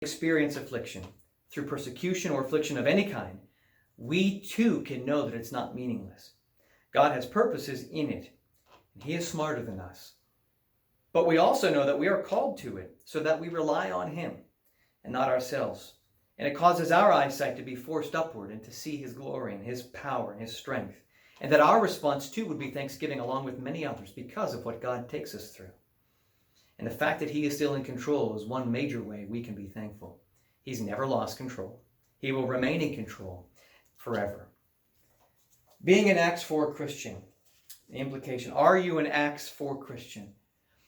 experience affliction, through persecution or affliction of any kind, we too can know that it's not meaningless. God has purposes in it, and He is smarter than us. But we also know that we are called to it, so that we rely on Him and not ourselves. And it causes our eyesight to be forced upward and to see His glory and His power and His strength. And that our response too would be thanksgiving along with many others because of what God takes us through. And the fact that He is still in control is one major way we can be thankful. He's never lost control. He will remain in control forever. Being an Acts 4 Christian, the implication, are you an Acts 4 Christian?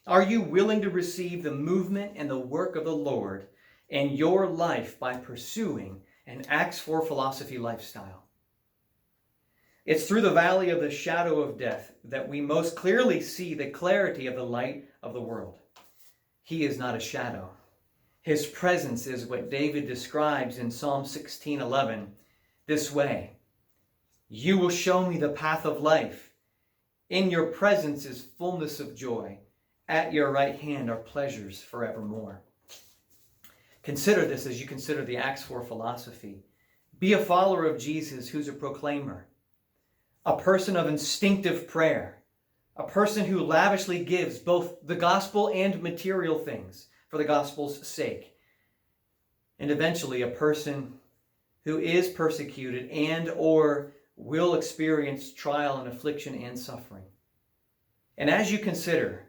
Are you willing to receive the movement and the work of the Lord in your life by pursuing an Acts 4 philosophy lifestyle? It's through the valley of the shadow of death that we most clearly see the clarity of the light of the world. He is not a shadow. His presence is what David describes in Psalm 16:11 this way: "You will show me the path of life. In your presence is fullness of joy. At your right hand are pleasures forevermore." Consider this as you consider the Acts 4 philosophy. Be a follower of Jesus who's a proclaimer, a person of instinctive prayer, a person who lavishly gives both the gospel and material things for the gospel's sake, and eventually a person who is persecuted and or will experience trial and affliction and suffering. And as you consider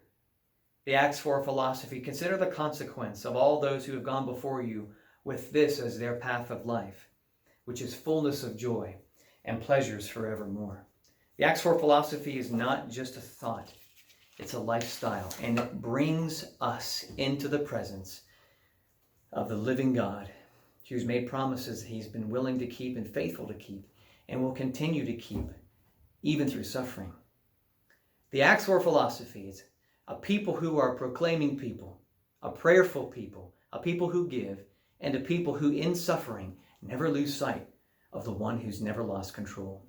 the Acts 4 philosophy, consider the consequence of all those who have gone before you with this as their path of life, which is fullness of joy and pleasures forevermore. The Acts 4 philosophy is not just a thought, it's a lifestyle, and it brings us into the presence of the living God, who's made promises He's been willing to keep and faithful to keep, and will continue to keep, even through suffering. The Acts 4 philosophy is a people who are proclaiming people, a prayerful people, a people who give, and a people who in suffering never lose sight of the one who's never lost control.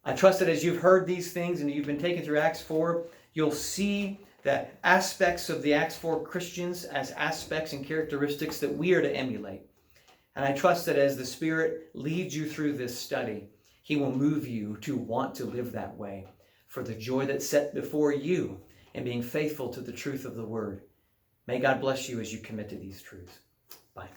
I trust that as you've heard these things and you've been taken through Acts 4, you'll see that aspects of the Acts 4 Christians as aspects and characteristics that we are to emulate. And I trust that as the Spirit leads you through this study, He will move you to want to live that way for the joy that's set before you and being faithful to the truth of the Word. May God bless you as you commit to these truths. Bye.